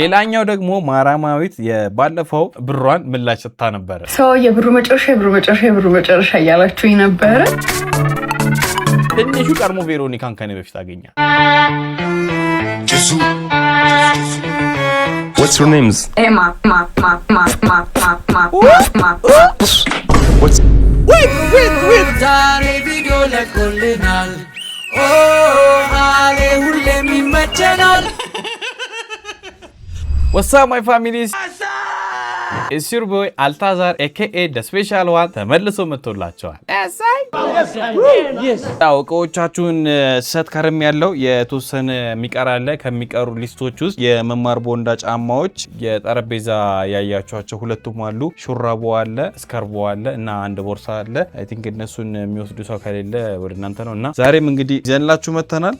ሌላኛው ደግሞ ማራማዊት የባለፈው ብሯን ምላሽ ሰጥታ ነበር። ሰው የብሩ መጨረሻ እያላችሁኝ ነበር። ትንሹ ቀድሞ ቬሮኒካን ከኔ በፊት አገኛል። What's your names? Emma. What's Wait. Zare video lekolinal. Oh, ale hulle mi machanal. What's up my families? It's your boy Altazar aka the special one ተመልሶ መጥቶላችኋል። yes ታውቆቻችሁን ሰት ከረም ያለው የተወሰነ የሚቀራለ ከሚቀሩ ሊስቶች ውስጥ የመማር ቦንዳ ጫማዎች የጠረጴዛ ያያችኋቸው ሁለቱም አሉ። ሹራቦ አለ፣ ስካርቦ አለ እና አንድ ቦርሳ አለ። አይ ቲንክ እነሱን የሚወስዱ ሰው ከሌለ ወደ እናንተ ነውና ዛሬም እንግዲህ ይዘንላችሁ መተናል።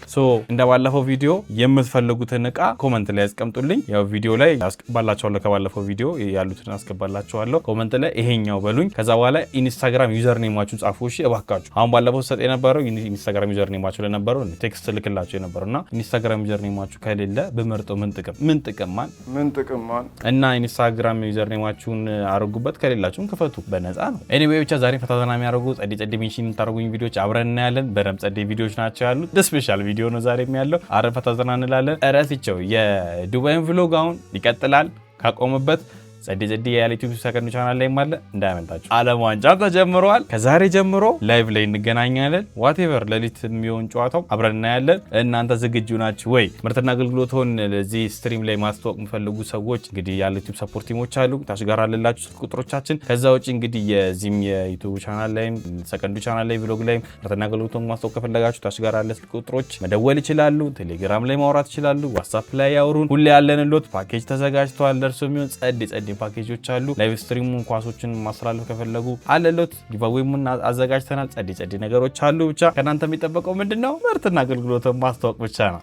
እንደባለፈው ቪዲዮ የምትፈልጉትን እቃ ኮሜንት ላይ አስቀምጡልኝ። ያው ቪዲዮ ላይ አስቀባላችኋለሁ ከባለፈው ቪዲዮ ያሉትን አስቀባላችኋለሁ ኮሜንት ላይ ይሄኛው በሉኝ። ከዛ በኋላ ኢንስታግራም ዩዘር ኔማችሁን ጻፉ እሺ እባካችሁ። አሁን ባለፈው ሰጥ የነበረው ኢንስታግራም ዩዘር ኔማችሁ ለነበረው ቴክስት ልክላችሁ የነበረውና ኢንስታግራም ዩዘር ኔማችሁ ከሌለ በመርጦ ምን ጥቅም ማን እና ኢንስታግራም ዩዘር ኔማችሁን አርጉበት ከሌላችሁም ክፈቱ በነፃ ነው። ኤኒዌይ ብቻ ዛሬ ፈታተና የሚያደርጉ ጸዲ ሜንሽን የምታደርጉኝ ቪዲዮዎች አብረን እናያለን። በደም ጸዲ ቪዲዮዎች ናቸው ያሉት። ስፔሻል ቪዲዮ ነው ዛሬም ያለው። አረ ፈታተና እንላለን። እረስቸው የዱባይን ቭሎግ አሁን ይቀጥላል ካቆመበት ጸዲ ያለ ዩቲዩብ ሰከንድ ቻናል ላይ ማለት እንዳያመልጣችሁ። ዓለም ዋንጫ ተጀምሯል። ከዛሬ ጀምሮ ላይቭ ላይ እንገናኛለን። ዋቴቨር ለሊት የሚሆን ጨዋታው አብረን እናያለን። እናንተ ዝግጁ ናችሁ ወይ? ምርትና አገልግሎቱን ለዚህ ስትሪም ላይ ማስተዋወቅ የምፈልጉ ሰዎች እንግዲህ ያለ ዩቲዩብ ሰፖርት ቲሞች አሉ ታች ጋር አለላችሁ ስልክ ቁጥሮቻችን። ከዛ ውጪ እንግዲህ የዚህም የዩቲዩብ ቻናል ላይ ሰከንዱ ቻናል ላይ ቪሎግ ላይ ምርትና አገልግሎቱን ማስተዋወቅ ከፈለጋችሁ ታች ጋር አለ ስልክ ቁጥሮች መደወል ይችላሉ። ቴሌግራም ላይ ማውራት ይችላሉ። ዋትስአፕ ላይ ያወሩን። ሁሌ ያለንሎት ፓኬጅ ተዘጋጅቷል። ደርሶ የሚሆን ጸዲ ፓኬጆች አሉ። ላይቭ ስትሪሙን ኳሶችን ማስተላለፍ ከፈለጉ አለሎት ጊቫዌውን አዘጋጅተናል። ጸዲ ነገሮች አሉ። ብቻ ከናንተ የሚጠበቀው ምንድነው? ምርትና አገልግሎቱን ማስተዋወቅ ብቻ ነው።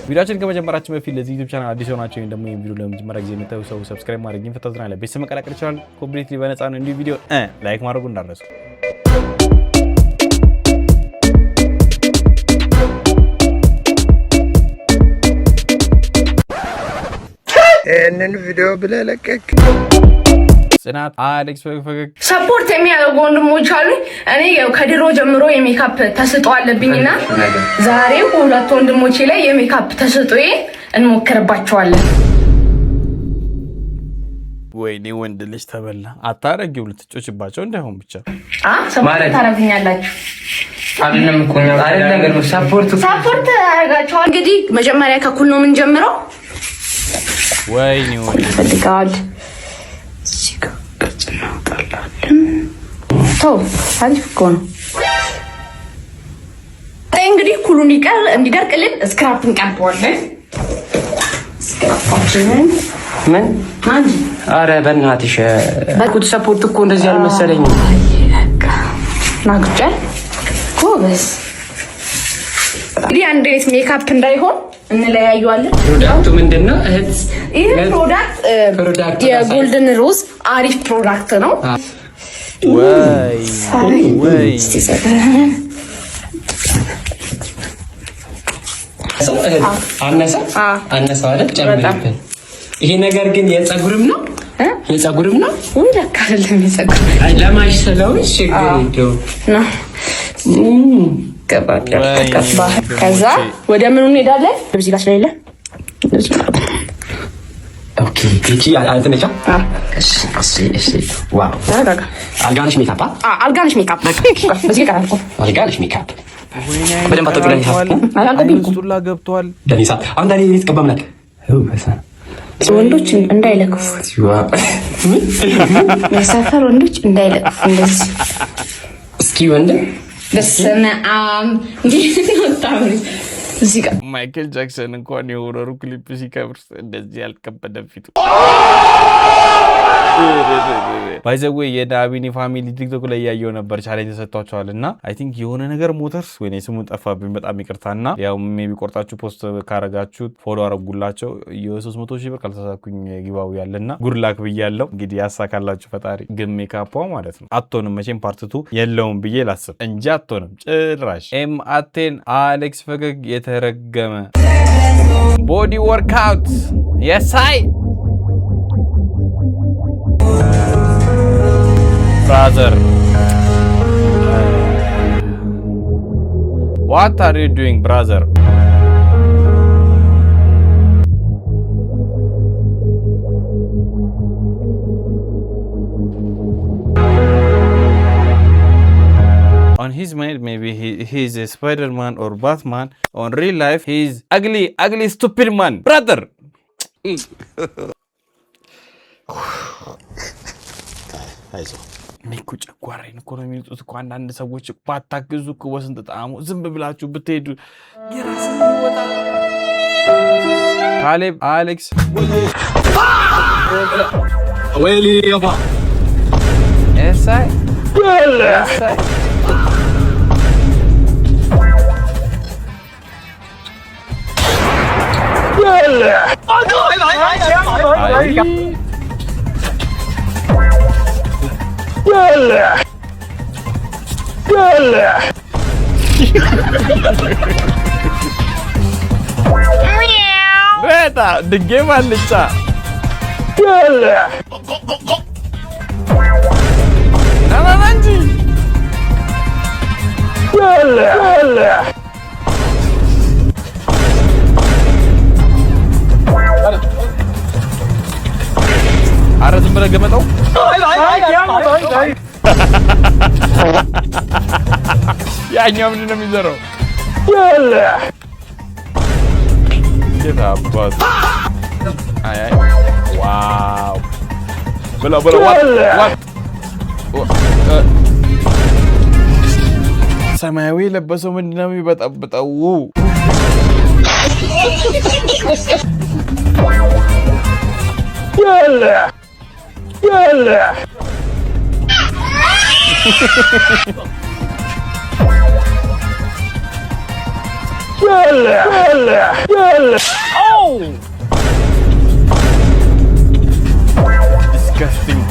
ቪዲዮአችን ከመጀመራችን በፊት ለዚህ ዩቲዩብ ቻናል አዲስ ሆናችሁ ወይም ደግሞ ይሄን ቪዲዮ ለመጀመሪያ ጊዜ የምታዩ ሰው ሰብስክራይብ ማድረግ ይፈታተናል። ቤተሰብ መቀላቀል ይችላል። ኮምፕሊትሊ በነፃ ነው። እንዲህ ቪዲዮ ላይክ ማድረጉ እንዳትረሱ። እነን ቪዲዮ ብለለቀቅ ጽናት አሌክስ ፈገግ ሰፖርት የሚያደርጉ ወንድሞች አሉ። እኔ ያው ከድሮ ጀምሮ የሜካፕ ተስጦ አለብኝና ዛሬ ሁለት ወንድሞቼ ላይ የሜካፕ ተስጦዬ እንሞክርባቸዋለን። ወይኔ ወንድ ልጅ ተበላ። አታረጊው ልትጮችባቸው እንዳይሆን ብቻ ሰፖርት ታረጉኛላችሁ። አይደለም እኮ አይደለም ሰፖርት አረጋቸዋል። እንግዲህ መጀመሪያ ከኩል ነው ምን ጀምረው ወይኔ ፈልጋል ሲጋ ቀጭናው ታላልን ተው አሪፍ እኮ ነው። እንግዲህ ኩሉን እንዲደርቅልን ስክራፕ እንቀባዋለን። ስክራፓችንን ምን አንጂ አረ በእናትሽ በቁት ሰፖርት እኮ እንደዚህ አልመሰለኝም። ናግጫል ኮበስ እንግዲህ አንድ ቤት ሜካፕ እንዳይሆን እንለያዩዋለን። ፕሮዳክቱ ምንድነው እህት? ይሄ ፕሮዳክት የጎልደን ሮዝ አሪፍ ፕሮዳክት ነው። ወይ አነሳ አይደል? ጨምርብን። ይሄ ነገር ግን የፀጉርም ነው ወይ ለካ አይደለም የፀጉር ለማሽ ስለሆነ ችግር የለውም ነው። ከዛ ወደ ምኑ እንሄዳለን? በዚህ ጋር ስለሌለ ኦኬ እቺ አልተነቻ እሺ ዋው አልጋነሽ ሜካፕ በዚህ ጋር አልጋነሽ ሜካፕ በደንብ አጥቶልኝ ሱላ ገብቷል። ደኒሳ አንተ ላይ ቤት ቀበምናል ወንዶች እንዳይለክፉ የሰፈር ወንዶች እንዳይለክፉ እንደዚህ እስኪ ወንድ በስመ አብ እንዴት ነው ታምሪ እዚህ ጋር ማይክል ጃክሰን እንኳን የሆረሩ ክሊፕ ሲከብር እንደዚህ ያልከበደ ፊቱ ባይዘዌ የዳቢኒ ፋሚሊ ቲክቶክ ላይ ያየው ነበር ቻሌንጅ ተሰጥቷቸዋልና አይ ቲንክ የሆነ ነገር ሞተርስ ወይ ስሙን ጠፋብኝ በጣም ይቅርታና ያው ሜቢ ቆርጣችሁ ፖስት ካረጋችሁ ፎሎ አረጉላቸው የ300,000 ብር ካልተሳኩኝ ጊባው ያለና ጉድ ላክ ብያለሁ እንግዲህ ያሳካላችሁ ፈጣሪ ግን ሜካፓ ማለት ነው አቶንም መቼም ፓርትቱ የለውም ብዬ ላስብ እንጂ አቶንም ጭራሽ ኤም አቴን አሌክስ ፈገግ የተረገመ ቦዲ ወርክአውት የሳይ brother what are you doing brother on his mind maybe he's a Spider-Man or Batman on real life he's ugly stupid man brother አይዞህ ሚኩ ጨጓራዬን እኮ ነው የሚሉት እኮ አንዳንድ ሰዎች ባታግዙ እኮ ወስንት ጣሙ ዝም ብላችሁ ብትሄዱ የራስን ይወጣ ካሌብ አሌክስ ወይሊ ያባ ኤሳይ Beta, ድጌም አልጫ ናናንጂ አረ ዝም ብለህ ገመጠው ያኛው ምንድን ነው የሚዘራው? ጌታ አባት አይ ዋው ብለው ሰማያዊ የለበሰው ምንድን ነው የሚበጠብጠው? Oh! Disgusting.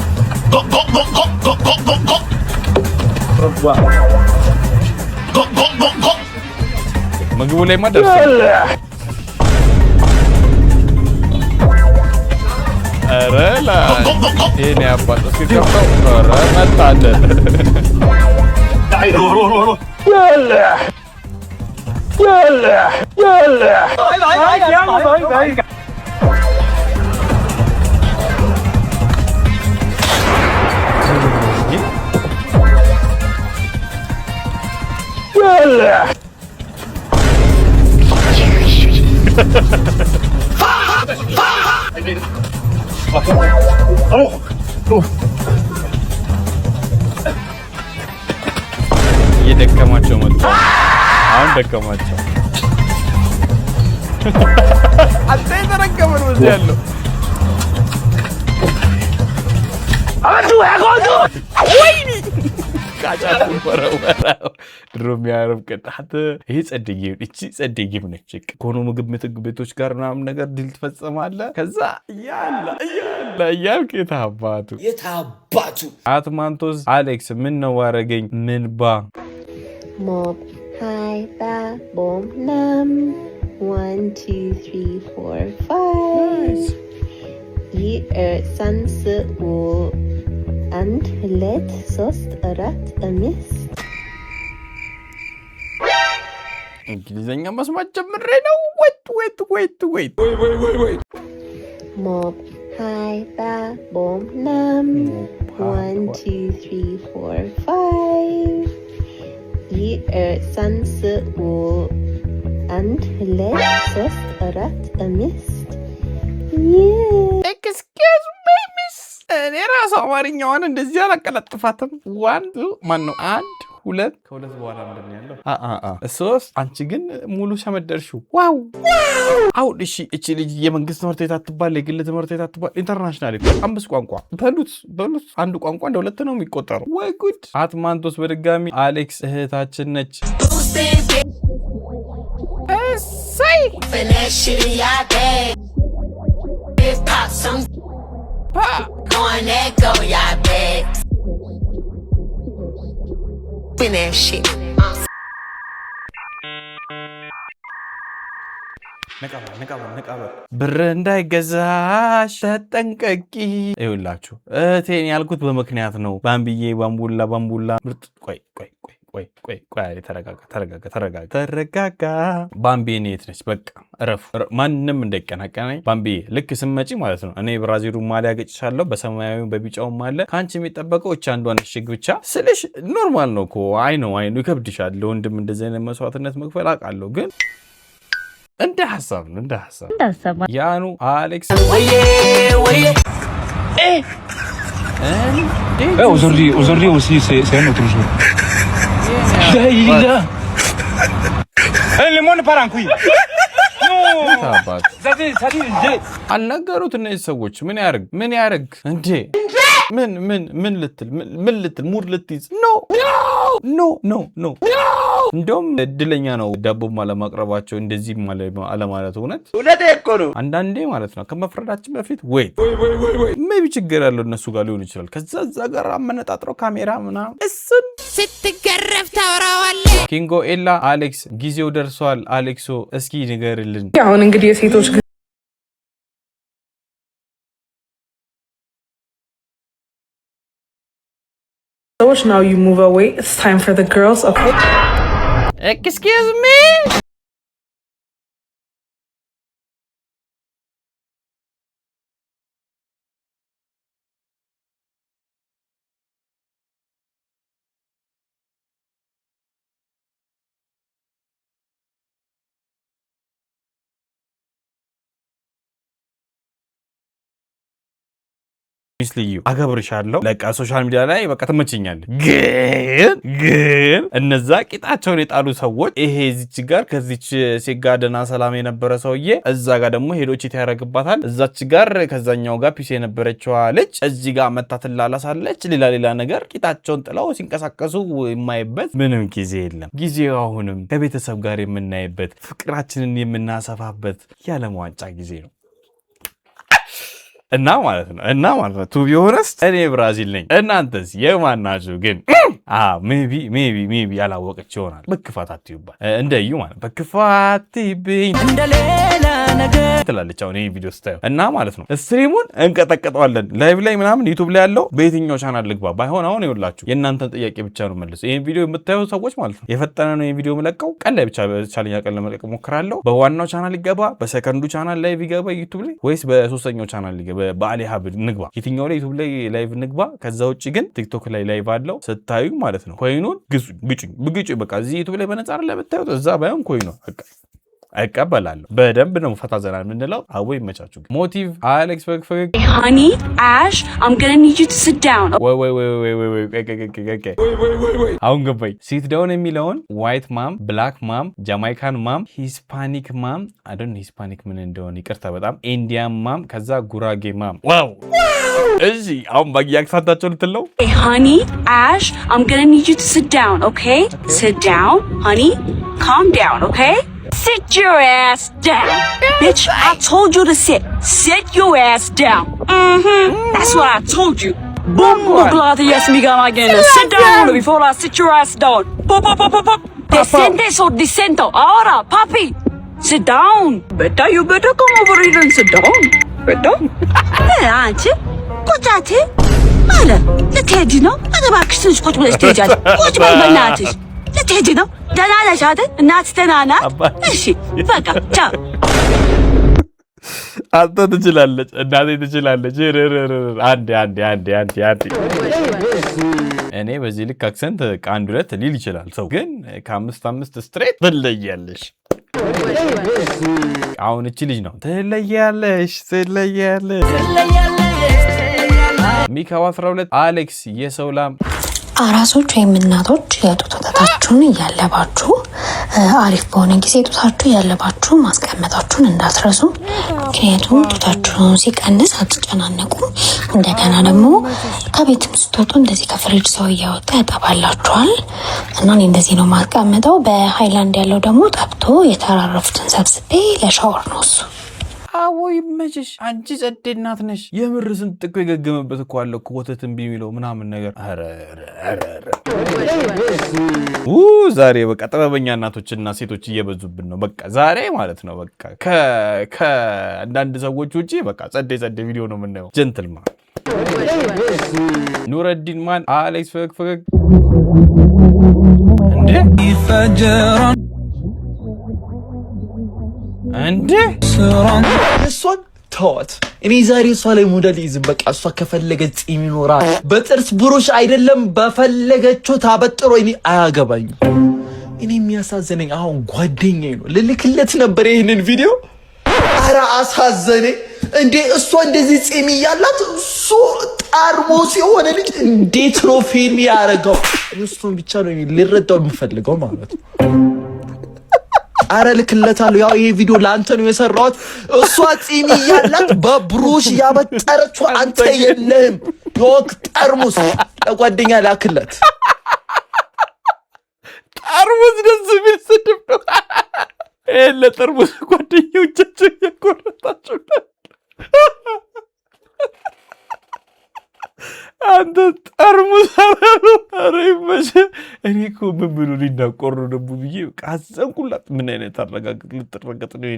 ምግቡ ላይ ማደርስ አረላ እኔ አባቱ ሲከፋው አረ መጣደ እየደከማቸው መጡ። አሁን ደከማቸው። አንተ የተረገመ ነው እዚህ ያለው ወይኔ ካጫቱ ወረወራው ድሮም ያረብ ቀጣት ይሄ ጸደጌም እቺ ጸደጌም ነች ኮኖ ምግብ ቤቶች ጋር ምናምን ነገር ድል ትፈጸማለህ ከዛ ያልክ የታባቱ አትማንቶስ አሌክስ ምን ነው ዋረገኝ ምን ባ ሞብ ሃይ ባ ቦም ናም 1 2 3 4 5 ሳንስ አንድ ሁለት ሶስት አራት አምስት እንግሊዘኛ መስማት ጀምሬ ነው ወይት ሞብ ሃይ ባ ቦም ናም 1 2 3 4 5 ሳንስ አንድ ሁለት ሶስት አራት አምስት ኤክስኪውዝ ሚ ሚስ እኔ ራሱ አማርኛዋን እንደዚህ አላቀላጥፋትም። ዋን ማን ነው? 1 2 ከ2 በኋላ ምንድነው ያለው? 3 አንቺ ግን ሙሉ ሸመደርሽው። ዋው አሁን እሺ እቺ ልጅ የመንግስት ትምህርት ቤት አትባል የግል ትምህርት ቤት አትባል ኢንተርናሽናል 5 ቋንቋ በሉት አንዱ ቋንቋ እንደ 2 ነው የሚቆጠረው። ወይ ጉድ! አትማንቶስ በድጋሚ አሌክስ እህታችን ነች። እሰይ ነቃበል ብር እንዳይገዛሽ ተጠንቀቂ። ይኸውላችሁ እህቴን ያልኩት በምክንያት ነው። ባምቢዬ ባምቡላ ምርጥ ቆይ ተረጋጋ። ባምቢ እኔ የት ነች? በቃ እረፉ። ማንም እንዳይቀናቀናኝ። ባምቢ ልክ ስመጪ ማለት ነው እኔ ብራዚሉ ማሊያ ገጭሻለሁ፣ በሰማያዊው በቢጫውም አለ። ከአንቺ የሚጠበቀው እቺ አንዷን እሽግ ብቻ ስልሽ ኖርማል ነው እኮ። አይ ነው ይከብድሻል። ለወንድም እንደዚህ አይነት መስዋዕትነት መክፈል አውቃለሁ፣ ግን እንደ ሐሳብ ነው ያኑ አሌክስ aujourd'hui aussi c'est un autre jour. Le monde part en couille. አልነገሩት እነዚህ ሰዎች ምን ያርግ እንዴ? ምን ልትል ሙድ ልትይዝ ኖ እንደውም እድለኛ ነው ዳቦም አለማቅረባቸው እንደዚህ አለማለት። እውነት እኮ ነው። አንዳንዴ ማለት ነው ከመፍረዳችን በፊት ሜቢ ችግር ያለው እነሱ ጋር ሊሆን ይችላል። ከዛ እዛ ጋር አመነጣጥረው ካሜራ ምናምን እሱን ስትገረፍ ታወራዋለህ። ኪንጎ ኤላ አሌክስ ጊዜው ደርሷል። አሌክሶ እስኪ ንገርልን። አሁን እንግዲህ የሴቶች now you move away. It's time for the girls, okay? Excuse me? ሚስልዩ አገብርሻለሁ። ለቃ ሶሻል ሚዲያ ላይ በቃ ተመቸኛለህ። ግን እነዛ ቂጣቸውን የጣሉ ሰዎች ይሄ እዚች ጋር ከዚች ሴት ጋር ደህና ሰላም የነበረ ሰውዬ እዛ ጋር ደግሞ ሄዶች ያረግባታል። እዛች ጋር ከዛኛው ጋር ፒስ የነበረችዋ ልጅ እዚህ ጋር መታ ትላላሳለች። ሌላ ነገር ቂጣቸውን ጥለው ሲንቀሳቀሱ የማይበት ምንም ጊዜ የለም። ጊዜው አሁንም ከቤተሰብ ጋር የምናይበት ፍቅራችንን የምናሰፋበት የዓለም ዋንጫ ጊዜ ነው እና ማለት ነው ቱ ቢ ሆነስት እኔ ብራዚል ነኝ። እናንተስ የማን ናችሁ? ግን ሜቢ ያላወቀች ይሆናል። በክፋት አትዩባት እንደዩ ማለት በክፋት ይብኝ እንደሌላ ነገር ትላለች። አሁን ይሄ ቪዲዮ ስታዩ እና ማለት ነው ስትሪሙን እንቀጠቀጠዋለን። ላይቭ ላይ ምናምን ዩቲዩብ ላይ ያለው በየትኛው ቻናል ልግባ? ባይሆን አሁን ይኸውላችሁ የእናንተን ጥያቄ ብቻ ነው መልሱ። ይሄን ቪዲዮ የምታዩ ሰዎች ማለት ነው የፈጠነ ነው ይሄን ቪዲዮ መለቀው ቀን ላይ ብቻ ቻለኛ ቀን ለመለቀቅ ሞክራለሁ። በዋናው ቻናል ይገባ፣ በሰከንዱ ቻናል ላይቭ ይገባ ዩቲዩብ ላይ ወይስ በሶስተኛው ቻናል ይገባ? በአሊ ሀብድ ንግባ። የትኛው ላይ ዩቲዩብ ላይ ላይቭ ንግባ? ከዛ ውጪ ግን ቲክቶክ ላይ ላይቭ አለው ስታዩ ማለት ነው ኮይኑን ግጩኝ በቃ እዚህ ዩቲዩብ ላይ በነፃ ላይ ብታዩት እዛ ባይሆን ኮይኑ በቃ አይቀበላለሁ። በደንብ ነው ፈታ ዘና የምንለው። አዎ ይመቻችሁ። ሞቲቭ አሌክስ ፈገግ honey ash I'm going to need you to sit down. ወይ አሁን ገባኝ። ሲት ዳውን የሚለውን ዋይት ማም፣ ብላክ ማም፣ ጃማይካን ማም፣ ሂስፓኒክ ማም አዶን ሂስፓኒክ ምን እንደሆነ ይቅርታ በጣም ኢንዲያን ማም፣ ከዛ ጉራጌ ማም። ዋው እሺ አሁን ባግያክሳታቸው ልትለው honey ash I'm going to need you to sit down, okay? Sit down honey, calm down, okay? Sit your ass down. Bitch, I told you to sit. Sit your ass down. That's what I told you. Boom, glad yes me gonna again. Sit down before I sit your ass down. Pop. Descentes or descento. Ahora, papi. Sit down. You better come over here and sit down. Better? Hey, auntie. ቁጫቴ አለ ልትሄጂ ነው? አገባክሽ ትንሽ ቁጭ ብለሽ ትሄጃለሽ። ቁጭ በይ በእናትሽ። ልትሄጂ ነው? ደህና ነሽ አይደል? እናትሽ ደህና ናት? እሺ በቃ ቻው። አንተ ትችላለች፣ እናቴ ትችላለች። አንዴ እኔ በዚህ ልክ አክሰንት ከአንድ ሁለት ሊል ይችላል ሰው፣ ግን ከ5 ስትሬት ትለያለሽ። አሁን እቺ ልጅ ነው ትለያለሽ። ሚካው 12 አሌክስ የሰው ላም አራሶች ወይም እናቶች የጡት ወተታችሁን እያለባችሁ አሪፍ በሆነ ጊዜ ጡታችሁ እያለባችሁ ማስቀመጣችሁን እንዳትረሱ። ምክንያቱም ጡታችሁን ሲቀንስ አትጨናነቁ። እንደገና ደግሞ ከቤትም ስትወጡ እንደዚህ ከፍሪጅ ሰው እያወጣ ያጠባላችኋል እና እኔ እንደዚህ ነው ማስቀመጠው። በሃይላንድ ያለው ደግሞ ጠብቶ የተራረፉትን ሰብስቤ ለሻወር ነው እሱ። አወይ መችሽ አንቺ ጸዴ እናት ነሽ። የምር ስንት እኮ የገገመበት እኮ አለ እኮ ወተት እምቢ የሚለው ምናምን ነገር። ዛሬ በቃ ጥበበኛ እናቶችና ሴቶች እየበዙብን ነው። በቃ ዛሬ ማለት ነው በቃ ከአንዳንድ ሰዎች ውጪ በቃ ጸዴ ቪዲዮ ነው የምናየው። ጀንትልማን ኑረዲን ማን አሌክስ ፈገግ እንዴ ይፈጀራን እንዴ እሷን ተዋት። እኔ ዛሬ እሷ ላይ ሞዴል ይዝም። በቃ እሷ ከፈለገች ጺም ይኖራል በጥርስ ብሩሽ አይደለም በፈለገችው ታበጥሮ እኔ አያገባኝም። እኔ የሚያሳዝነኝ አሁን ጓደኛዬ ነው ልልክለት ነበር ይሄንን ቪዲዮ። አረ አሳዘነኝ እንዴ እሷ እንደዚህ ጺም ያላት እሱ ጠርሙስ የሆነ ልጅ እንዴት ነው ፊልም ያደረገው? እሱን ብቻ ነው ሊረዳው የምፈልገው ማለት ነው። አረ ልክለታለሁ። ያው ይሄ ቪዲዮ ላንተ ነው የሰራሁት። እሷ ጺም ያላት በብሩሽ ያበጠረችው አንተ የለህም። ዶክ ጠርሙስ ለጓደኛ ላክለት። ጠርሙስ ደስ ቢል ስድብ ነው። ለጠርሙስ ጓደኞቻቸው እየቆረጣቸው አንተ ጠርሙስ አሉ። ኧረ ይመችህ። እኔ እኮ ምን ብሎ ሊናቆሩ ደቡ ብዬ አዘንኩላት። ምን አይነት አረጋግጥ ልትረገጥ ነው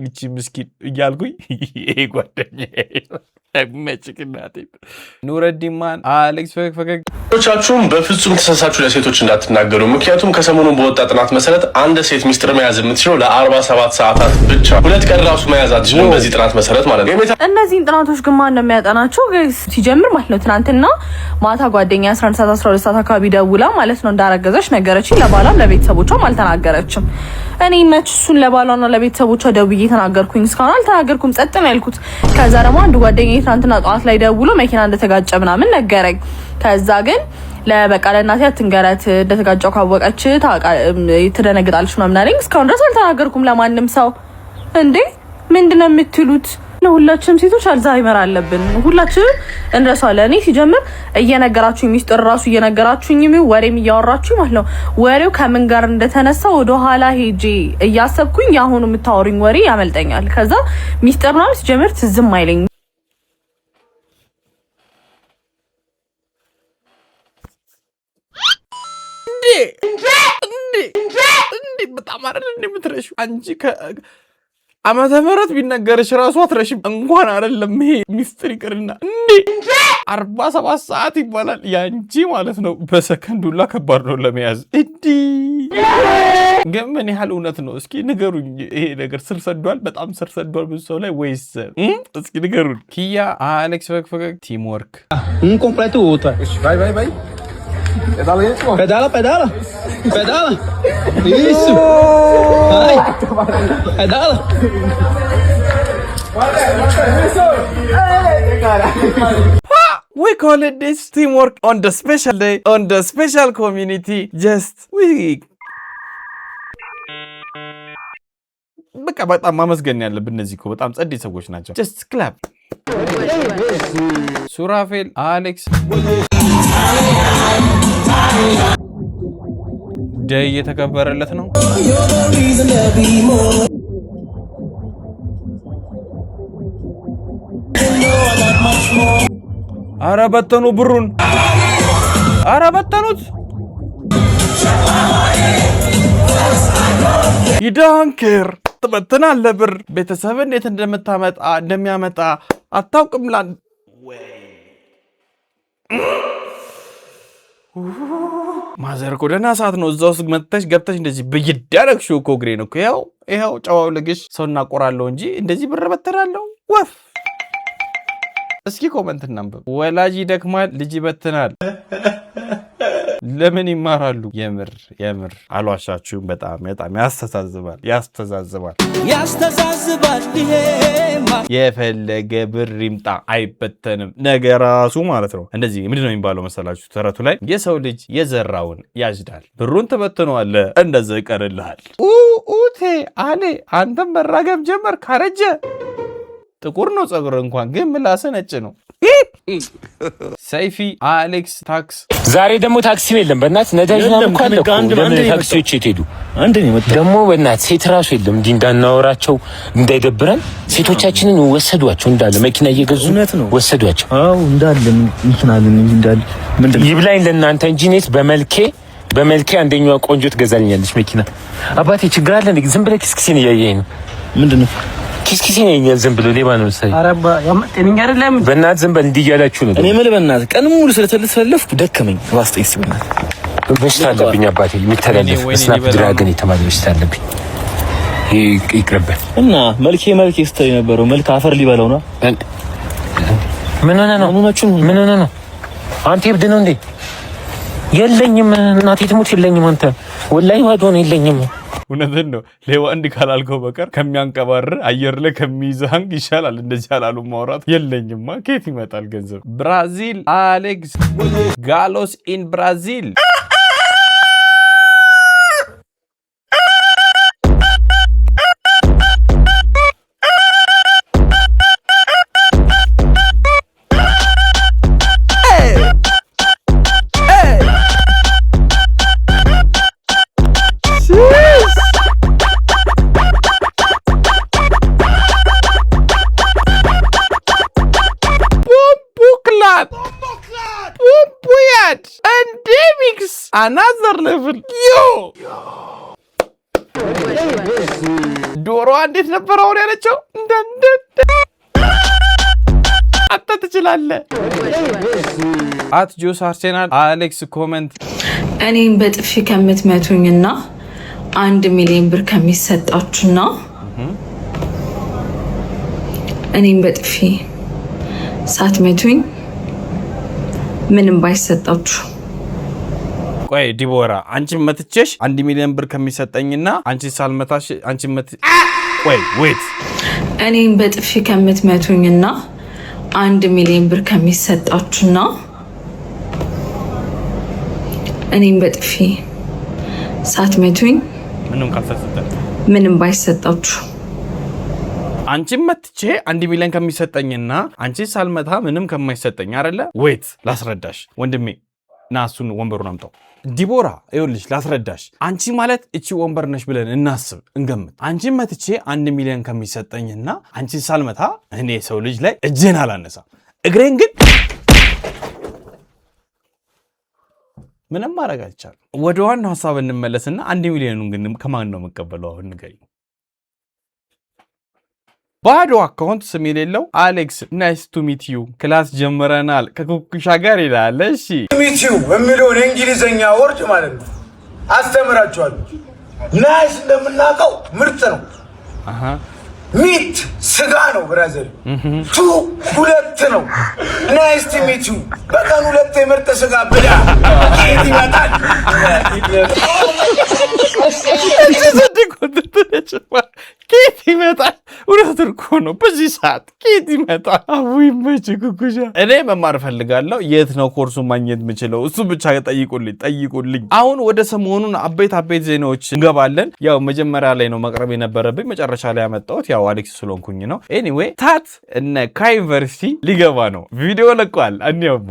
ይቺ ምስኪን እያልኩኝ ይሄ ጓደኛዬ መችክ እናቴ። ኑረዲን ማን አሌክስ ፈገግ ቻችሁም በፍጹም ተሳሳችሁ ለሴቶች እንዳትናገሩ። ምክንያቱም ከሰሞኑን በወጣ ጥናት መሰረት አንድ ሴት ሚስጥር መያዝ የምትችለው ለ47 ሰዓታት ብቻ። 2 ቀን ራሱ መያዝ አትችልም በዚህ ጥናት መሰረት ማለት ነው። እነዚህን ጥናቶች ግን ማን ነው የሚያጠናቸው? ሲጀምር ማለት ነው ትናንትና ማታ ጓደኛ 11 ሰዓት 12 ሰዓት አካባቢ ደውላ ማለት ነው እንዳረገዘች ነገረችኝ። ለባሏም ለቤተሰቦቿም አልተናገረችም። እኔ መች እሱን ለባሏና ለቤተሰቦቿ ደውዬ ተናገርኩኝ? እስካሁን አልተናገርኩም፣ ጸጥ ነው ያልኩት። ከዛ ደግሞ አንድ ጓደኛ ትናንትና ጠዋት ላይ ደውሎ መኪና እንደተጋጨ ምናምን ነገረኝ። ከዛ ግን ለበቃ ለእናቴ አትንገረት እንደተጋጨው ካወቀች ትደነግጣለች ምናምን አለኝ። እስካሁን ድረስ አልተናገርኩም ለማንም ሰው። እንዴ ምንድነው የምትሉት? ሁላችንም ሴቶች አልዛይመር አለብን። ሁላችንም እንረሳለን። እኔ ሲጀምር እየነገራችሁ ሚስጥር ራሱ እየነገራችሁኝ ወሬም እያወራችሁ ማለት ነው ወሬው ከምን ጋር እንደተነሳ ወደ ኋላ ሄጄ እያሰብኩኝ ያሁኑ የምታወሩኝ ወሬ ያመልጠኛል። ከዛ ሚስጥር ነው ሲጀምር ትዝም አይለኝ። እንዴ በጣም አይደል እንደምትረሹ አንቺ ዓመተ ምህረት ቢነገርሽ ራሱ አትረሽም። እንኳን አይደለም ይሄ ሚስጥር ይቅርና እንዴ 47 ሰዓት ይባላል ያንቺ ማለት ነው። በሰከንዱላ ከባድ ነው ለመያዝ። እዲ ግን ምን ያህል እውነት ነው? እስኪ ንገሩኝ። ይሄ ነገር ስር ሰዷል፣ በጣም ስር ሰዷል ብዙ ሰው ላይ ወይስ? እስኪ ንገሩኝ። ኪያ አሌክስ ፈገግ ቲም ወርክ completo outra. Vai. Pedala. Isso. Vai. Pedala. We call it this teamwork on the special day, on the special community. በቃ በጣም ማመስገን ያለብን እነዚህ እኮ በጣም ጸዴ ሰዎች ናቸው። ጀስት ክላፕ። ሱራፌል አሌክስ ደይ እየተከበረለት ነው። አረ በተኑ ብሩን፣ አረ በተኑት። ይዳንከር ትበትናለህ ብር። ቤተሰብ እንዴት እንደሚያመጣ አታውቅም። ማዘር እኮ ደህና ሰዓት ነው። እዛ ውስጥ መጥተሽ ገብተሽ እንደዚህ ብይዳረግሽው እኮ እግሬ ነው እኮ ይኸው ጨዋው ልግሽ ሰው እናቆራለሁ እንጂ እንደዚህ ብር በትራለሁ ወፍ። እስኪ ኮመንት እናንብብ። ወላጅ ይደክማል ልጅ ይበትናል። ለምን ይማራሉ? የምር አልዋሻችሁም። በጣም ያስተዛዝባል። የፈለገ ብር ይምጣ አይበተንም ነገ ራሱ ማለት ነው። እንደዚህ ምንድነው የሚባለው መሰላችሁ ተረቱ ላይ የሰው ልጅ የዘራውን ያጭዳል። ብሩን ትበትነዋለህ፣ እንደዛ ይቀርልሃል። ኡቴ አሌ አንተም መራገም ጀመር። ካረጀ ጥቁር ነው ጸጉር እንኳን ግን ምላስ ነጭ ነው። ሰይፊ አሌክስ ታክስ ዛሬ ደግሞ ታክሲ የለም። በእናትህ ነዳጅ ነው ማለት ነው። ታክሲዎች የት ሄዱ? ደግሞ በእናትህ ሴት ራሱ የለም። እንዲህ እንዳናወራቸው እንዳይደብረን ሴቶቻችንን ወሰዷቸው እንዳለ መኪና እየገዙ ወሰዷቸው። አዎ እንዳለ እንትናለን እንዳለ ምንድነው ይብላኝ ለእናንተ እንጂ እኔስ በመልኬ አንደኛዋ ቆንጆ ትገዛልኛለች መኪና። አባቴ ችግር አለ እንዴ? ዝም ብለህ ኪስኪሴን እያየኸኝ ነው። ምንድነው ኪስኪሴን ያየኛል? ዝም ብሎ ሌባ ነው መሰለኝ። አረባ ያመጣኝ አይደለም። በእናትህ ዝም በል እንዲህ እያላችሁ ነው። እኔ የምልህ በእናትህ ቀን ሙሉ ስለተለፈለፍኩ ደከመኝ። ዋስጠይስ በእናትህ በሽታ አለብኝ አባቴ። የሚተላለፍ ስናፕ ድራገን የተባለ በሽታ አለብኝ። ይቅርብህ እና መልኬ ስትል የነበረው መልክ አፈር ሊበላው ነው። ምን ሆነ ነው? አንተ ይብድ ነው እንዴ? የለኝም እናቴ ትሙት የለኝም። አንተ ወላሂ ባዶ ነው የለኝም። እውነትን ነው። ሌባ እንዲህ ካላልከው በቀር ከሚያንቀባር አየር ላይ ከሚይዛንግ ይሻላል። እንደዚህ አላሉ ማውራት። የለኝማ ከየት ይመጣል ገንዘብ? ብራዚል አሌክስ ጋሎስ ኢን ብራዚል አናዘር ሌቭል ዶሮዋ እንዴት ነበር አሁን ያለችው? አንተ ትችላለህ። አት ጆስ አርሴናል አሌክስ ኮሜንት እኔም በጥፊ ከምትመቱኝና 1 ሚሊዮን ብር ከሚሰጣችሁና እኔም በጥፊ ሳትመቱኝ ምንም ባይሰጣችሁ። ቆይ ዲቦራ አንቺን መትቼሽ 1 ሚሊዮን ብር ከሚሰጠኝና አንቺ ሳልመታሽ አንቺ ዌት እኔም በጥፊ ከምትመቱኝና 1 ሚሊዮን ብር ከሚሰጣችሁና እኔም በጥፊ ሳትመቱኝ ምንም ባይሰጣችሁ። አንቺን መትቼ 1 ሚሊዮን ከሚሰጠኝና አንቺ ሳልመታ ምንም ከማይሰጠኝ አይደለ? ዌት ላስረዳሽ ወንድሜ ና እሱን ወንበሩን አምጣው። ዲቦራ ይኸውልሽ ላስረዳሽ። አንቺ ማለት እቺ ወንበር ነሽ ብለን እናስብ እንገምት። አንቺን መትቼ 1 ሚሊዮን ከሚሰጠኝና አንቺን ሳልመታ እኔ ሰው ልጅ ላይ እጄን አላነሳም። እግሬን ግን ምንም ማድረግ አልቻልም። ወደ ዋናው ሐሳብ እንመለስና 1 ሚሊዮኑን ግን ከማን ነው የምቀበለው? አሁን ንገሪኝ። ባዶ አካውንት ስም የሌለው አሌክስ ናይስ ቱ ሚት ዩ ክላስ ጀምረናል ከኩኩሻ ጋር ይላል። እሺ ሚት ዩ የሚለውን የእንግሊዘኛ ወርድ ማለት ነው አስተምራችኋለሁ። ናይስ እንደምናውቀው ምርጥ ነው። ሚት ስጋ ነው ብራዘር። ቱ 2 ነው። ናይስ ቱ ሚት ዩ በቀን 2 ምርጥ ስጋ ብላ ኬት ይመጣል። ኬት ይመጣል። እውነቱን እኮ ነው። በዚህ ሰዓት ኬት ይመጣል። አቡይ መቼ ኩኩሻ። እኔ መማር ፈልጋለሁ። የት ነው ኮርሱን ማግኘት የምችለው? እሱ ብቻ ጠይቁልኝ። አሁን ወደ ሰሞኑን አቤት ዜናዎች እንገባለን። ያው መጀመሪያ ላይ ነው መቅረብ የነበረብኝ፣ መጨረሻ ላይ ያመጣሁት ያው አሌክስ ስለሆንኩኝ ነው። ኤኒዌይ ታት እነ ከዩኒቨርሲቲ ሊገባ ነው። ቪዲዮ ለቋል። እኔውማ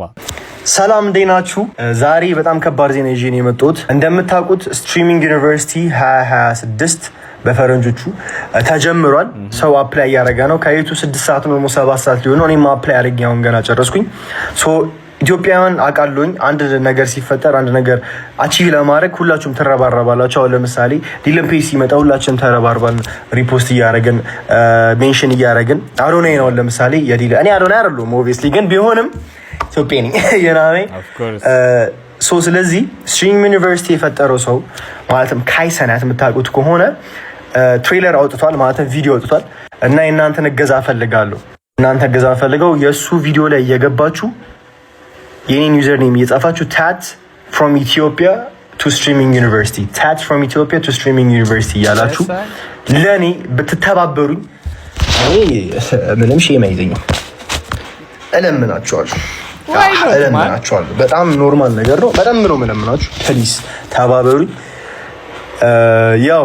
ሰላም እንዴት ናችሁ? ዛሬ በጣም ከባድ ዜና ይዤ ነው የመጣሁት። እንደምታውቁት ስትሪሚንግ ዩኒቨርሲቲ 2026 በፈረንጆቹ ተጀምሯል። ሰው አፕላይ እያደረገ ነው። ከሌቱ 6 ሰዓት ነው 7 ሰዓት ሊሆን ነው። እኔም አፕላይ አድርጌ አሁን ገና ጨረስኩኝ። ኢትዮጵያውያን አውቃለሁኝ አንድ ነገር ሲፈጠር አንድ ነገር አቺቭ ለማድረግ ሁላችሁም ትረባረባላችሁ። አሁን ለምሳሌ ዲለን ፔጅ ሲመጣ ሁላችንም ተረባርባን ሪፖስት እያደረግን ሜንሽን እያደረግን አዶናይ ነው ለምሳሌ የዲለ እኔ አዶናይ አይደለሁም ኦብቪየስሊ ግን ቢሆንም ኢትዮጵያ ነኝ የናኔ ስለዚህ ስትሪሚንግ ዩኒቨርሲቲ የፈጠረው ሰው ማለትም ካይሰናት የምታውቁት ከሆነ ትሬለር አውጥቷል ማለትም ቪዲዮ አውጥቷል እና የእናንተን እገዛ ፈልጋለሁ። እናንተ እገዛ ፈልገው የእሱ ቪዲዮ ላይ እየገባችሁ የኔን ዩዘር ኔም እየጻፋችሁ ታት from Ethiopia to streaming university ታት from Ethiopia to streaming university ያላችሁ ለኔ ብትተባበሩኝ እኔ ምንም ሼም አይዘኝም። እለምናችኋለሁ። በጣም ኖርማል ነገር ነው። በጣም ነው የምለምናችሁ። ፕሊዝ ተባበሩኝ። ያው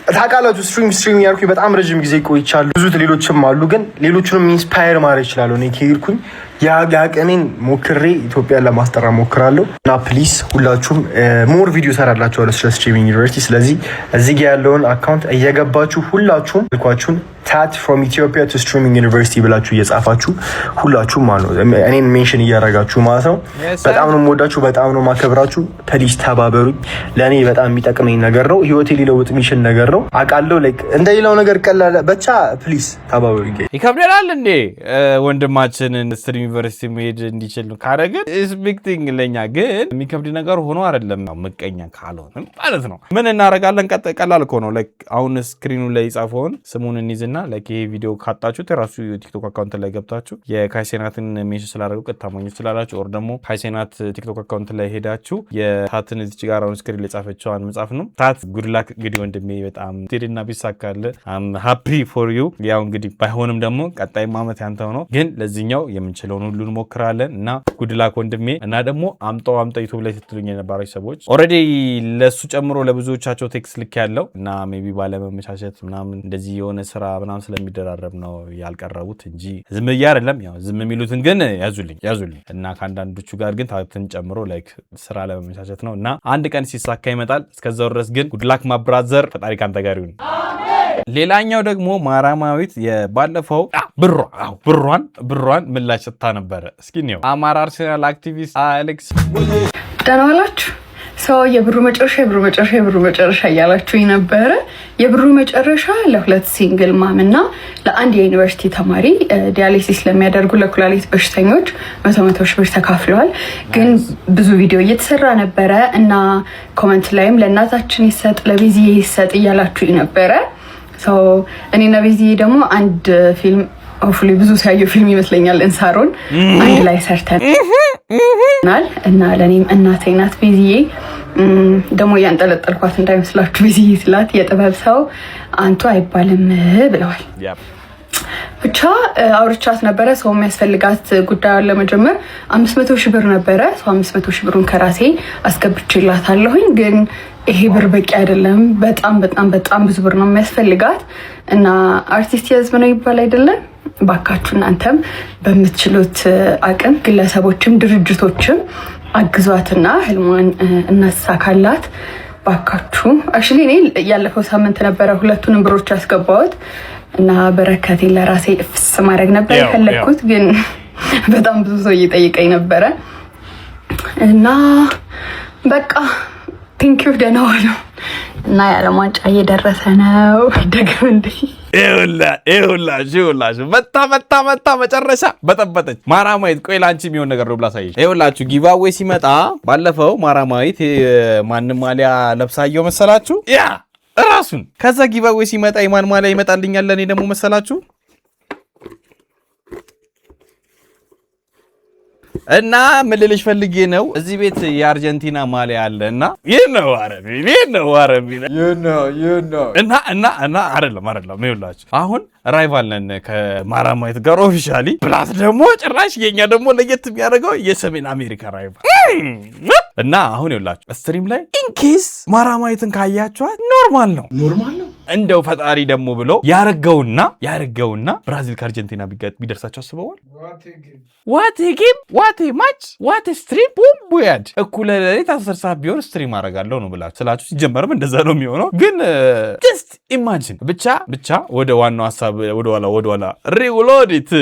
ታውቃላችሁ ስትሪም ያልኩኝ በጣም ረጅም ጊዜ ቆይቻለሁ። ብዙ ሌሎችም አሉ፣ ግን ሌሎቹንም ኢንስፓየር ማድረግ እችላለሁ። እኔ ከሄድኩኝ ያቀሜን ሞክሬ ኢትዮጵያን ለማስጠራ ሞክራለሁ እና ፕሊዝ ሁላችሁም ሞር ቪዲዮ ሰራላችኋለሁ ስለ ስትሪሚንግ ዩኒቨርሲቲ። ስለዚህ እዚህ ጋር ያለውን አካውንት እየገባችሁ ሁላችሁም ልኳችሁን ታት from Ethiopia to streaming university ብላችሁ እየጻፋችሁ ሁላችሁም ማለት ነው እኔን ሜንሽን እያደረጋችሁ ማለት ነው። በጣም ነው የምወዳችሁ፣ በጣም ነው ማከብራችሁ። ፕሊዝ ተባበሩኝ። ለኔ በጣም የሚጠቅመኝ ነገር ነው፣ ህይወቴ ሊለውጥ የሚችል ነገር ነው። አውቃለሁ ላይክ እንደሌላው ነገር ቀላል ብቻ ፕሊዝ ተባበሩኝ። ይከብደናል እንዴ ወንድማችንን ስትሪም ዩኒቨርሲቲ መሄድ እንዲችል ነው ካረግን ኢዝ ቢግ ቲንግ ለኛ። ግን የሚከብድ ነገር ሆኖ አይደለም ምቀኛ ካልሆነ ማለት ነው። ምን እናደርጋለን? ቀላል እኮ ነው። ላይክ አሁን ስክሪኑ ላይ ጻፈውን ስሙን እንይዝና ላይክ ይሄ ቪዲዮ ካጣችሁት የራሱ ቲክቶክ አካውንት ላይ ገብታችሁ የካይሴናትን ሜንሽን ስላደረገው ቀጥታ ማግኘት ትችላላችሁ። ኦር ደግሞ ካይሴናት ቲክቶክ አካውንት ላይ ሄዳችሁ የታትን እዚች ጋር አሁን ስክሪን ላይ ጻፈችዋን መጻፍ ነው። ታት ጉድ ላክ እንግዲህ ወንድሜ በጣም ትሄድና ቢሳካል አም ሃፒ ፎር ዩ። ያው እንግዲህ ባይሆንም ደግሞ ቀጣይ ማመት ያንተው ነው። ግን ለዚህኛው የምንችለውን ሁሉ እንሞክራለን እና ጉድ ላክ ወንድሜ። እና ደግሞ አምጣው ዩቲዩብ ላይ ስትሉኝ የነበራችሁ ሰዎች ኦልሬዲ ለሱ ጨምሮ ለብዙዎቻቸው ቴክስት ልክ ያለው እና ሜቢ ባለመመቻቸት ምናምን እንደዚህ የሆነ ስራ ምናምን ስለሚደራረብ ነው ያልቀረቡት እንጂ ዝም ብዬ አይደለም። ያው ዝም የሚሉትን ግን ያዙልኝ እና ከአንዳንዶቹ ጋር ግን ታክትን ጨምሮ ላይክ ስራ ለመመቻቸት ነው እና አንድ ቀን ሲሳካ ይመጣል። እስከዛው ድረስ ግን ጉድ ላክ ማ ብራዘር፣ ፈጣሪ ካንተ ጋር ይሁን። ሌላኛው ደግሞ ማራማዊት የባለፈው ብሯን ምላሽ ሰጥታ ነበረ። እስኪ ነው አማራ አርሰናል አክቲቪስት አሌክስ ደህና ዋላችሁ። ሰው የብሩ መጨረሻ እያላችሁ ነበረ። የብሩ መጨረሻ ለሁለት ሲንግል ማም እና ለአንድ የዩኒቨርሲቲ ተማሪ ዲያሊሲስ ለሚያደርጉ ለኩላሊት በሽተኞች 100 ሺህ ብር ተካፍለዋል። ግን ብዙ ቪዲዮ እየተሰራ ነበረ እና ኮመንት ላይም ለእናታችን ይሰጥ ለቤዚዬ ይሰጥ እያላችሁ ነበረ። ሰው እኔና ቤዚዬ ደግሞ አንድ ፊልም ሆፍሊ ብዙ ሲያየው ፊልም ይመስለኛል እንሳሮን አንድ ላይ ሰርተናል እና ለኔም እናቴ ናት ቤዚዬ። ደግሞ ያንጠለጠልኳት እንዳይመስላችሁ ቤዚዬ ስላት የጥበብ ሰው አንቱ አይባልም ብለዋል። ብቻ አውርቻት ነበረ። ሰው የሚያስፈልጋት ጉዳዩን ለመጀመር 500 ሺህ ብር ነበረ። ሰው 500 ሺህ ብሩን ከራሴ አስገብቼላታለሁኝ። ግን ይሄ ብር በቂ አይደለም። በጣም ብዙ ብር ነው የሚያስፈልጋት እና አርቲስት የህዝብ ነው ይባል አይደለም። ባካችሁ እናንተም በምትችሉት አቅም ግለሰቦችም ድርጅቶችም አግዟትና ህልሟን እናሳካላት ባካችሁ። አክቹሊ እኔ ያለፈው ሳምንት ነበረ ሁለቱንም ብሮች ያስገባሁት እና በረከቴን ለራሴ ፍስ ማድረግ ነበር የፈለግኩት፣ ግን በጣም ብዙ ሰው እየጠየቀኝ ነበረ እና በቃ ቴንኪው ደህና ዋሉ እና የዓለም ዋንጫ እየደረሰ ነው። ደግም እንዴ ይኸውላችሁ መታ መጨረሻ በጠበጠች ማራማዊት። ቆይ ላንቺ የሚሆን ነገር ነው ብላሳይሽ። ይኸውላችሁ ጊቫዌ ሲመጣ ባለፈው ማራማዊት ማንም ማሊያ ለብሳየው መሰላችሁ ያ ራሱን። ከዛ ጊቫዌ ሲመጣ የማን ማሊያ ይመጣልኛል ለኔ ደግሞ መሰላችሁ እና ምን ልልሽ ፈልጌ ነው እዚህ ቤት የአርጀንቲና ማሊያ አለ እና ይሄው አረቢ እና አይደለም ይኸውላችሁ አሁን ራይቫል ነን ከማራማዊት ጋር ኦፊሻሊ ፕላስ ደግሞ ጭራሽ የኛ ደግሞ ለየት የሚያደርገው የሰሜን አሜሪካ ራይቫል እና አሁን ይኸውላችሁ ስትሪም ላይ ኢንኬስ ማራማዊትን ካያችኋት ኖርማል ነው እንደው ፈጣሪ ደግሞ ብሎ ያረገውና ብራዚል ከአርጀንቲና ቢደርሳቸው አስበዋል። ዋት ጌም ዋት ማች ዋት ስትሪም ቡም ቡያድ እኩለ ሌሊት 10 ሰዓት ቢሆን ስትሪም አደርጋለሁ ነው ብላችሁ ስላችሁ ሲጀመርም እንደዛ ነው የሚሆነው። ግን ጀስት ኢማጂን ብቻ ወደ ዋናው ሐሳብ ወደ ኋላ ሪሎዲት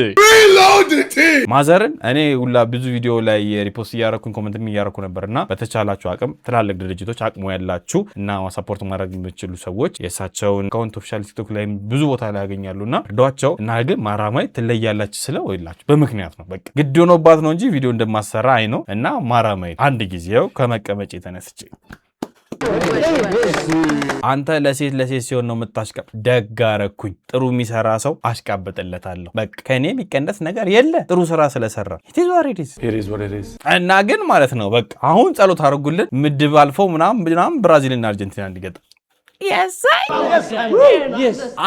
ማዘርን እኔ ሁላ ብዙ ቪዲዮ ላይ ሪፖስት እያረኩኝ ኮሜንት እያረኩ ነበርና በተቻላችሁ አቅም ትላልቅ ድርጅቶች አቅሙ ያላችሁ እና ሰፖርት ማድረግ የምትችሉ ሰዎች የሳቸው አካውንት ኦፊሻል ቲክቶክ ላይ ብዙ ቦታ ላይ ያገኛሉና እርዷቸው እና ግን ማራማዊት ትለያላችሁ ስለው ይላችሁ በምክንያት ነው። በቃ ግድ ሆኖባት ነው እንጂ ቪዲዮ እንደማሰራ አይ ነው። እና ማራማዊት አንድ ጊዜው ከመቀመጭ ተነስቼ አንተ ለሴት ሲሆን ነው የምታሽቀብ። ደግ አረኩኝ። ጥሩ የሚሰራ ሰው አሽቃብጥለታለሁ። በቃ ከኔ የሚቀነስ ነገር የለ ጥሩ ስራ ስለሰራ እና ግን ማለት ነው በቃ አሁን ጸሎት አድርጉልን ምድብ አልፈው ምናምን ብራዚልና አርጀንቲና እንዲገጥም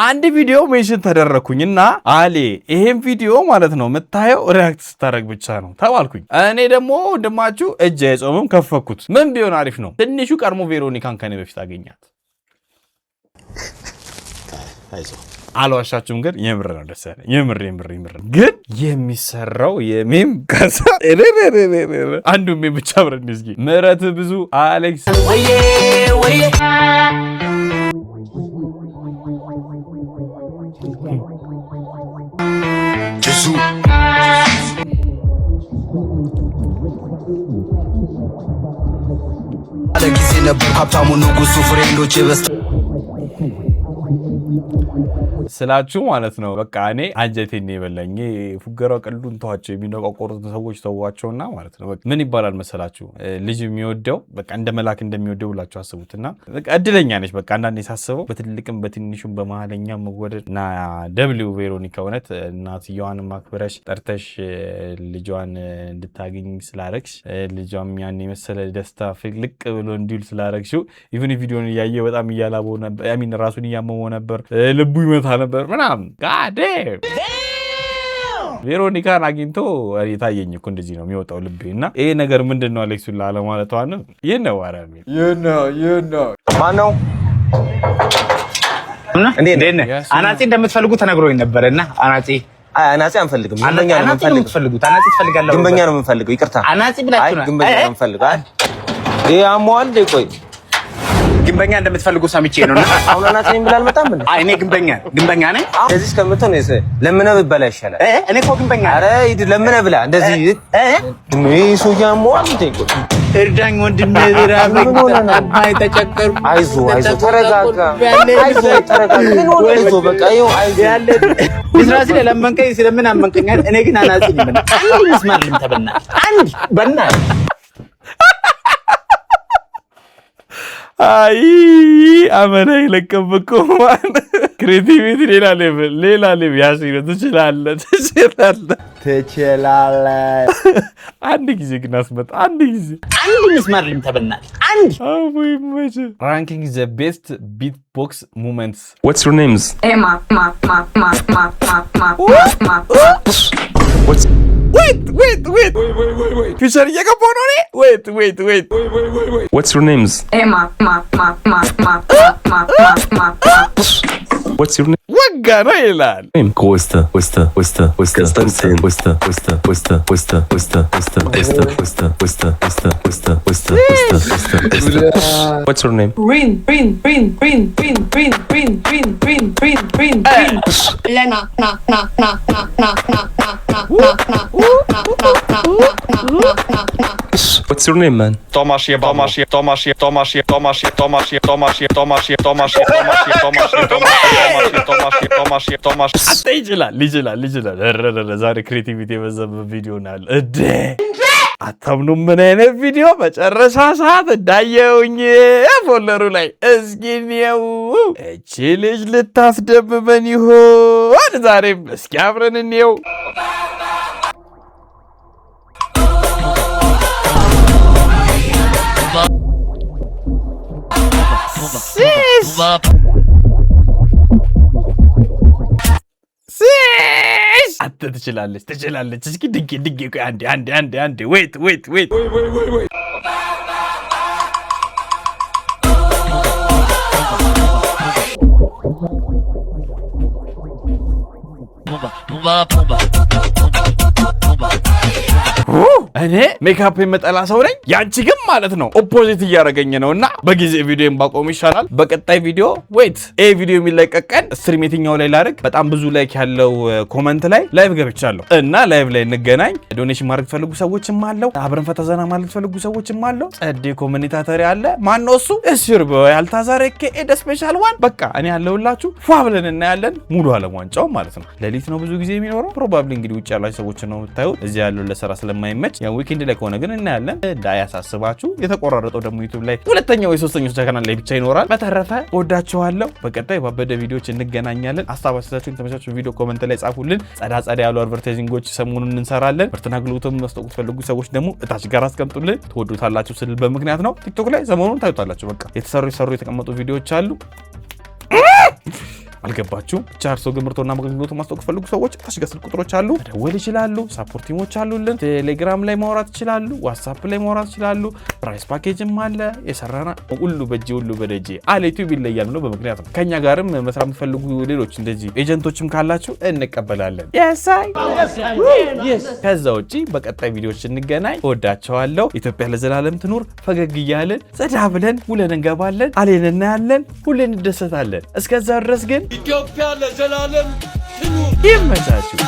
አንድ ቪዲዮ ሜንሽን ተደረኩኝ እና አሌ ይሄን ቪዲዮ ማለት ነው የምታየው ሪያክት ስታደርግ ብቻ ነው ተባልኩኝ። እኔ ደግሞ ወንድማችሁ እጅ አይጾምም ከፈኩት። ምን ቢሆን አሪፍ ነው? ትንሹ ቀድሞ ቬሮኒካን ከኔ በፊት አገኛት። አልዋሻችሁም፣ ግን የምር ነው ደስ ያለኝ። የምር ግን የሚሰራው የሜም ከዛ አንዱ ሜም ብቻ ብረን እስኪ ምህረት ብዙ አሌክስ ጊዜ ነበር ሀብታሙ ንጉሱ ፍሬንዶች በስ ስላችሁ ማለት ነው በቃ እኔ አንጀቴን የበላኝ ፉገራው ቀልዱን ተዋቸው የሚነቋቆሩት ሰዎች ተዋቸውና ማለት ነው በቃ ምን ይባላል መሰላችሁ ልጅ የሚወደው በቃ እንደ መላክ እንደሚወደው ብላችሁ አስቡትና በቃ እድለኛ ነች። በቃ አንዳንዴ ሳስበው በትልቅም በትንሹም በመሃለኛ መወደድና ደብሊው ቬሮኒካ እውነት እናትየዋን ማክበረሽ ጠርተሽ ልጇን እንድታገኝ ስላረግሽ ልጇም ያን የመሰለ ደስታ ፍልቅ ብሎ እንዲል ስላረግሽው ኢቭን ቪዲዮን እያየ በጣም እያላበው ነበር። አሚን ራሱን እያመመው ነበር። ልቡ ይመታ ነበር ምናምን ጋዴ ቬሮኒካን አግኝቶ የታየኝ እኮ እንደዚህ ነው የሚወጣው ልቤ። እና ይሄ ነገር ምንድነው አሌክሱን ላለ ማለት ነው ይሄ አራሚ ማነው እንዴ አናጺ እንደምትፈልጉ ተነግሮኝ ነበርና አናጺ አንፈልግም። ግንበኛ ነው የምንፈልገው። አናጺ ትፈልጋለህ? ግንበኛ ነው የምንፈልገው። ይቅርታ አናጺ ብላችሁ ነው? ግንበኛ ነው የምንፈልገው። ይሄ አሟል ቆይ ግንበኛ እንደምትፈልጉ ሰምቼ ነውና አሁን አናጺ ነኝ ብላ አልመጣም እንዴ? አይ እኔ ግንበኛ ነኝ። እንደዚህ እስከምትሆን ለምነህ ብበላ ይሻላል። እኔ እኮ ግንበኛ ኧረ ሂድ ለምነህ ብላ እንደዚህ ሶያሟል እንዴ? እርዳኝ ወንድሜ ራበኝ አባይ ተጨቀሩ። አይዞህ ተረጋጋ። አይዞህ በቃ ይኸው አይዞህ ያለ ቢዝነስ ለለመንከኝ ስለምን አመንከኛል። እኔ ግን አናጺ ነኝ። አንድ መስማር ልምተበና አንድ በና አይ አመና ይለቀብኩ ማለት ክሬቲቪቲ ሌላ ሌቭል ያሲሮ ትችላለህ። አንድ ጊዜ ግን አስመጣ አንድ መስማር ልምተበናል አንድ አይ ማች ራንኪንግ ዘ ቤስት ቢት ቦክስ ሞመንትስ What's your names? Wait. Fisher እየገባሁ ነው እኔ wait. What's your names? What's your name? ወጋ ነው ይላል። Costa. What's your name? Green. Lena. What's your name, man? Tomasz. ይችላል። ዛሬ ክሬቲቪቲ የበዛበት ቪዲዮ ናል እዴ አታምኑም? ምን አይነት ቪዲዮ መጨረሻ ሰዓት እንዳየውኝ ፎልደሩ ላይ እስኪኔው እቺ ልጅ ልታስደብበን ይሆን ዛሬም? እስኪ አብረን እንየው። አንተ ትችላለች። እስኪ ድጌ ቆይ አንዴ ዌት እኔ ሜካፕ የመጠላ ሰው ነኝ። ያንቺ ግን ማለት ነው ኦፖዚት እያደረገኝ ነውና በጊዜ ቪዲዮን ባቆም ይሻላል። በቀጣይ ቪዲዮ ቪዲዮ የሚለቀቀን ስትሪም የትኛው ላይ ላድርግ? በጣም ብዙ ላይክ ያለው ኮመንት ላይ ላይቭ ገብቻለሁ እና ላይቭ ላይ እንገናኝ። ዶኔሽን ማድረግ ፈልጉ ሰዎችም አለው፣ አብረን ፈታዘና ማለት ፈልጉ ሰዎችም አለው። ጸዴ ኮሙኒታተሪ አለ። ማን ነው እሱ? እስር ያልታዛረ ከኤደ ስፔሻል ዋን። በቃ እኔ ያለሁላችሁ ፏ ብለን እናያለን። ሙሉ ዓለም ዋንጫው ማለት ነው ሌሊት ነው ብዙ ጊዜ የሚኖረው። ፕሮባብሊ እንግዲህ ውጭ ያላችሁ ሰዎች ነው የምታዩት። እዚህ ያለው ለስራ ስለማይመች ያው ዊኬንድ ላይ ከሆነ ግን እናያለን። እንዳያሳስባችሁ የተቆራረጠው ደግሞ ዩቲዩብ ላይ ሁለተኛው የሶስተኛው ቻናል ላይ ብቻ ይኖራል። በተረፈ ወዳችኋለሁ። በቀጣይ ባበደ ቪዲዮዎች እንገናኛለን። ሀሳብ አስተያየታችሁን ተመቻችሁ ቪዲዮ ኮሜንት ላይ ጻፉልን። ጸዳ ያሉ አድቨርታይዚንጎች ሰሞኑን እንሰራለን። ምርትና አገልግሎቱን መስጠት ፈልጉ ሰዎች ደግሞ እታች ጋር አስቀምጡልን። ትወዱታላችሁ ስል በምክንያት ነው። ቲክቶክ ላይ ሰሞኑን ታዩታላችሁ። በቃ የተሰሩ የተቀመጡ ቪዲዮዎች አሉ። አልገባችሁም? ብቻ እርሶ ግን ምርቶና አገልግሎቱን ማስተዋወቅ ፈልጉ ሰዎች ታች ጋር ስልክ ቁጥሮች አሉ፣ መደወል ይችላሉ። ሳፖርት ቲሞች አሉልን። ቴሌግራም ላይ ማውራት ይችላሉ። ዋትስአፕ ላይ ማውራት ይችላሉ። ፕራይስ ፓኬጅም አለ። የሰራና ሁሉ በእጄ ሁሉ በደጄ አለ። ዩቲዩብ ይለያል ነው በምክንያት ነው። ከኛ ጋርም መስራት የምትፈልጉ ሌሎች እንደዚህ ኤጀንቶችም ካላችሁ እንቀበላለን። ከዛ ውጪ በቀጣይ ቪዲዮዎች እንገናኝ። እወዳቸዋለሁ። ኢትዮጵያ ለዘላለም ትኑር። ፈገግ እያለን ጸዳ ብለን ውለን እንገባለን። አሌን እናያለን። ሁሌ እንደሰታለን። እስከዛ ድረስ ግን ኢትዮጵያ ለዘላለም ትኑር። ይመቻችሁ።